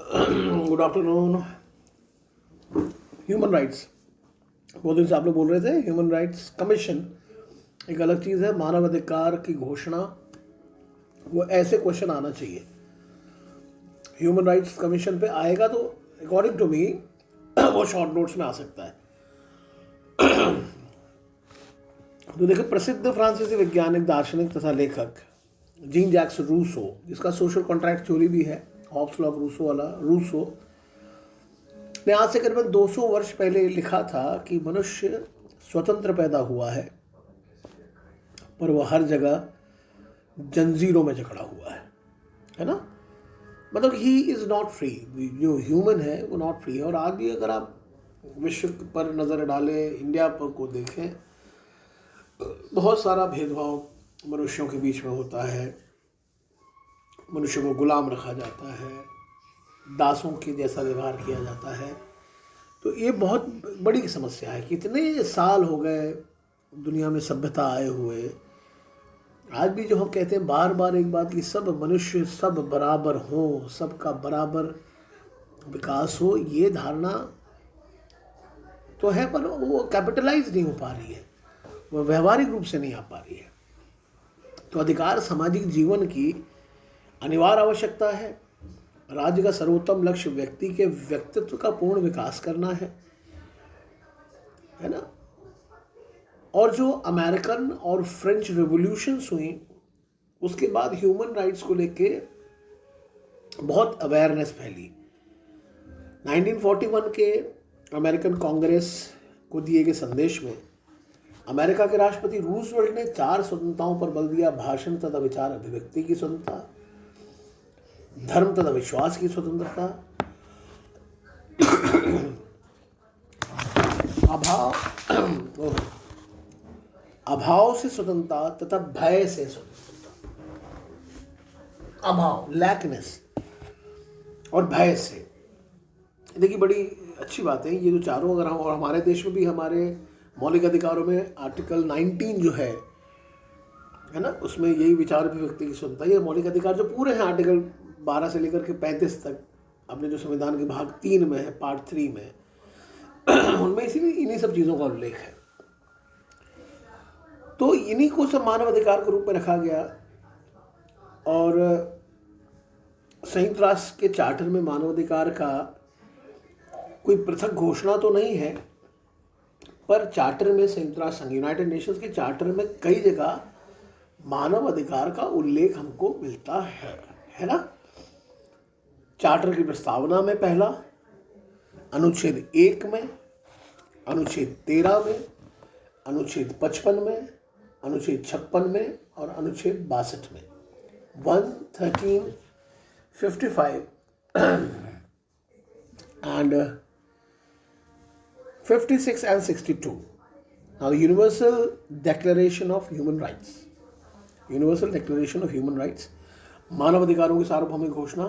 Good afternoon. Human rights, बहुत दिन से आप लोग बोल रहे थे ह्यूमन राइट्स कमीशन एक अलग चीज़ है। मानव अधिकार की घोषणा, वो ऐसे क्वेश्चन आना चाहिए। ह्यूमन राइट्स कमीशन पे आएगा तो अकॉर्डिंग टू मी वो शॉर्ट नोट्स में आ सकता है। तो देखो, प्रसिद्ध फ्रांसीसी वैज्ञानिक, दार्शनिक तथा लेखक जीन जैक्स रूसो, जिसका सोशल कॉन्ट्रैक्ट थ्योरी भी है, हॉब्स लॉ ऑफ रूसो वाला, रूसो ने आज से करीबन 200 वर्ष पहले लिखा था कि मनुष्य स्वतंत्र पैदा हुआ है, पर वह हर जगह जंजीरों में जकड़ा हुआ है ना। मतलब ही इज़ नॉट फ्री, जो ह्यूमन है वो नॉट फ्री है। और आज भी अगर आप विश्व पर नज़र डालें, इंडिया पर को देखें, बहुत सारा भेदभाव मनुष्यों के बीच में होता है। मनुष्यों को गुलाम रखा जाता है, दासों के जैसा व्यवहार किया जाता है। तो ये बहुत बड़ी समस्या है। कितने साल हो गए दुनिया में सभ्यता आए हुए, आज भी जो हम कहते हैं बार बार एक बात कि सब मनुष्य सब बराबर हो, सबका बराबर विकास हो, ये धारणा तो है, पर वो कैपिटलाइज नहीं हो पा रही है, वो व्यवहारिक रूप से नहीं आ पा रही है। तो अधिकार सामाजिक जीवन की अनिवार्य आवश्यकता है। राज्य का सर्वोत्तम लक्ष्य व्यक्ति के व्यक्तित्व का पूर्ण विकास करना है ना। और जो अमेरिकन और फ्रेंच रिवॉल्यूशंस हुई, उसके बाद ह्यूमन राइट्स को लेके बहुत अवेयरनेस फैली। 1941 के अमेरिकन कांग्रेस को दिए गए संदेश में अमेरिका के राष्ट्रपति रूजवेल्ट ने 4 स्वतंत्रताओं पर बल दिया: भाषण तथा विचार अभिव्यक्ति की स्वतंत्रता, धर्म तथा विश्वास की स्वतंत्रता, अभाव से स्वतंत्रता तथा भय से स्वतंत्रता। अभाव, लैकनेस, और भय से। देखिए, बड़ी अच्छी बात है ये जो चारों, अगर हम, और हमारे देश में भी हमारे मौलिक अधिकारों में आर्टिकल 19 जो है ना, उसमें यही विचार अभिव्यक्ति की स्वतंत्रता, ये मौलिक अधिकार जो पूरे हैं आर्टिकल 12 से लेकर के 35 तक, अपने जो संविधान के भाग 3 में है, पार्ट 3 में, उनमें इन्हीं सब चीज़ों का उल्लेख है। तो इन्हीं को सब मानव अधिकार के रूप में रखा गया। और संयुक्त राष्ट्र के चार्टर में मानव अधिकार का कोई पृथक घोषणा तो नहीं है, पर चार्टर में, संयुक्त राष्ट्र संघ, यूनाइटेड नेशंस के चार्टर में कई जगह मानव अधिकार का उल्लेख हमको मिलता है ना। चार्टर की प्रस्तावना में पहला, अनुच्छेद 1 में, अनुच्छेद 13 में, अनुच्छेद 55 में, अनुच्छेद 56 में और अनुच्छेद 62 में, 113, 55 and 56 and 62. Now, the Universal Declaration of Human Rights, universal declaration of human rights, मानव अधिकारों की सार्वभौमिक घोषणा।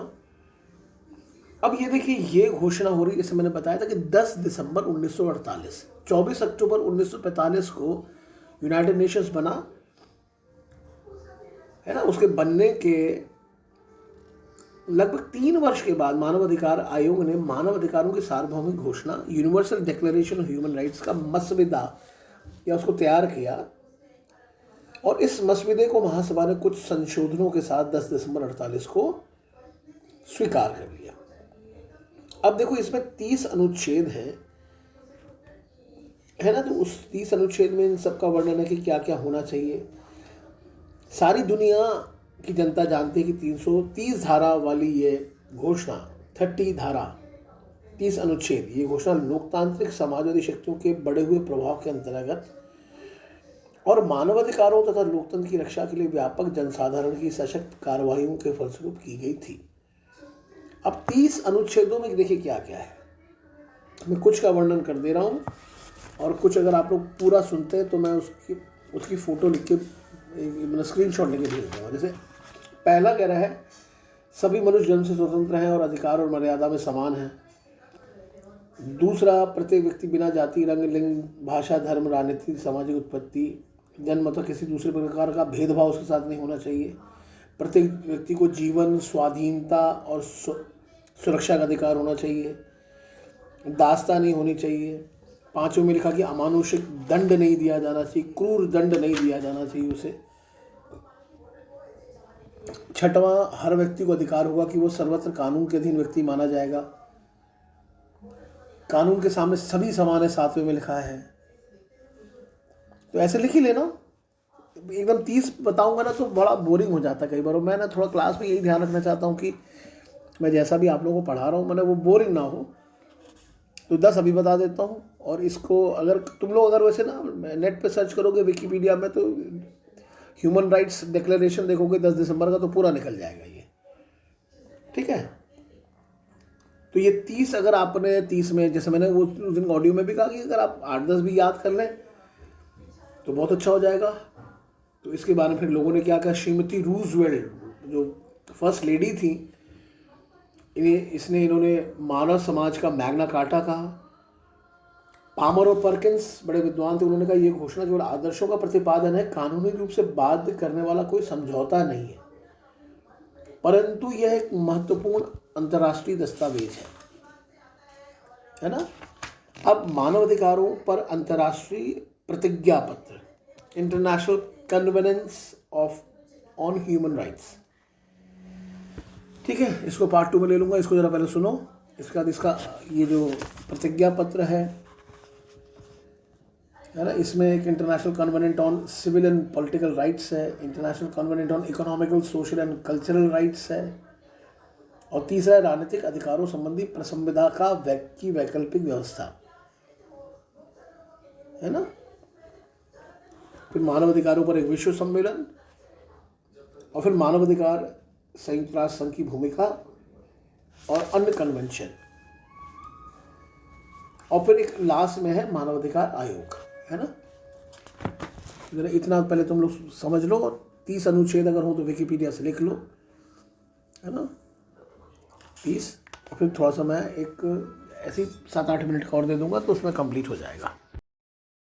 अब ये देखिए, ये घोषणा हो रही, जैसे मैंने बताया था कि 10 दिसंबर 1948, 24 अक्टूबर 1945 को यूनाइटेड नेशंस बना है ना। उसके बनने के लगभग 3 वर्ष के बाद मानव अधिकार आयोग ने मानव अधिकारों की सार्वभौमिक घोषणा, universal declaration of human rights का मसविदा या उसको तैयार किया। और इस मसविदे को महासभा ने कुछ संशोधनों के साथ 10 दिसंबर 48 को स्वीकार कर लिया। अब देखो, इसमें 30 अनुच्छेद हैं, है ना। तो उस 30 अनुच्छेद में इन सब का वर्णन है कि क्या क्या होना चाहिए। सारी दुनिया की जनता जानती है कि 330 धारा वाली ये घोषणा, 30 धारा, 30 अनुच्छेद, ये घोषणा लोकतांत्रिक समाजवादी शक्तियों के बढ़े हुए प्रभाव के अंतर्गत और मानवाधिकारों तथा लोकतंत्र की रक्षा के लिए व्यापक जनसाधारण की सशक्त कार्रवाइयों के फलस्वरूप की गई थी। अब 30 अनुच्छेदों में देखिए क्या क्या है। मैं कुछ का वर्णन कर दे रहा हूँ, और कुछ अगर आप लोग पूरा सुनते हैं तो मैं उसकी फोटो लिख के, मैंने स्क्रीनशॉट लेके भेज दूँगा। जैसे पहला कह रहा है, सभी मनुष्य जन्म से स्वतंत्र हैं और अधिकार और मर्यादा में समान हैं। दूसरा, प्रत्येक व्यक्ति बिना जाति, रंग, लिंग, भाषा, धर्म, राजनीति, सामाजिक उत्पत्ति, जन्म अथवा किसी दूसरे प्रकार का भेदभाव उसके साथ नहीं होना चाहिए। प्रत्येक व्यक्ति को जीवन, स्वाधीनता और सुरक्षा का अधिकार होना चाहिए, दास्ता नहीं होनी चाहिए। 5वें में लिखा कि अमानुषिक दंड नहीं दिया जाना चाहिए, क्रूर दंड नहीं दिया जाना चाहिए उसे। 6वां, हर व्यक्ति को अधिकार होगा कि वो सर्वत्र कानून के अधीन व्यक्ति माना जाएगा। कानून के सामने सभी समान है, 7वें में लिखा है। तो ऐसे लिख ही लेना। एकदम 30 बताऊंगा ना तो बड़ा बोरिंग हो जाता है कई बार। और मैं ना थोड़ा क्लास में यही ध्यान रखना चाहता हूँ कि मैं जैसा भी आप लोगों को पढ़ा रहा हूँ मैंने वो बोरिंग ना हो। तो 10 अभी बता देता हूँ। और इसको अगर तुम लोग अगर वैसे ना नेट पे सर्च करोगे विकिपीडिया में तो ह्यूमन राइट्स डिक्लेरेशन देखोगे 10 दिसंबर का तो पूरा निकल जाएगा ये, ठीक है। तो ये 30 अगर आपने 30 में, जैसे मैंने वो उस दिन ऑडियो में भी कहा कि अगर आप 8-10 भी याद कर लें तो बहुत अच्छा हो जाएगा। तो इसके बारे में फिर लोगों ने क्या कहा, श्रीमती रूजवेल्ट जो फर्स्ट लेडी थी, इन्होंने मानव समाज का मैग्ना कार्टा कहा। पामर और पर्किंस बड़े विद्वान थे, उन्होंने कहा यह घोषणा केवल आदर्शों का प्रतिपादन है, कानूनी रूप से बाध्य करने वाला कोई समझौता नहीं है, परंतु यह एक महत्वपूर्ण अंतर्राष्ट्रीय दस्तावेज है ना। अब मानवाधिकारों पर अंतर्राष्ट्रीय प्रतिज्ञा पत्र, international covenant of on human rights, ठीक है। इसको पार्ट 2 में ले लूंगा, इसको जरा पहले सुनो। इसके बाद इसका ये जो प्रतिज्ञा पत्र है ना, इसमें एक international convent on civil and political rights है, international convent on economical, social and cultural rights है, और तीसरा है राजनीतिक अधिकारों संबंधी प्रसंविधा का की वैकल्पिक व्यवस्था, है ना। फिर मानव अधिकारों पर एक विश्व सम्मेलन, और फिर मानव अधिकार संयुक्त राष्ट्र संघ की भूमिका और अन्य कन्वेंशन, और फिर एक लास्ट में है मानवाधिकार आयोग, है ना। जरा इतना पहले तुम लोग समझ लो, और 30 अनुच्छेद अगर हो तो विकिपीडिया से लिख लो, है ना, 30। और फिर थोड़ा सा मैं एक ऐसी 7-8 मिनट का और दे दूंगा तो उसमें कंप्लीट हो जाएगा।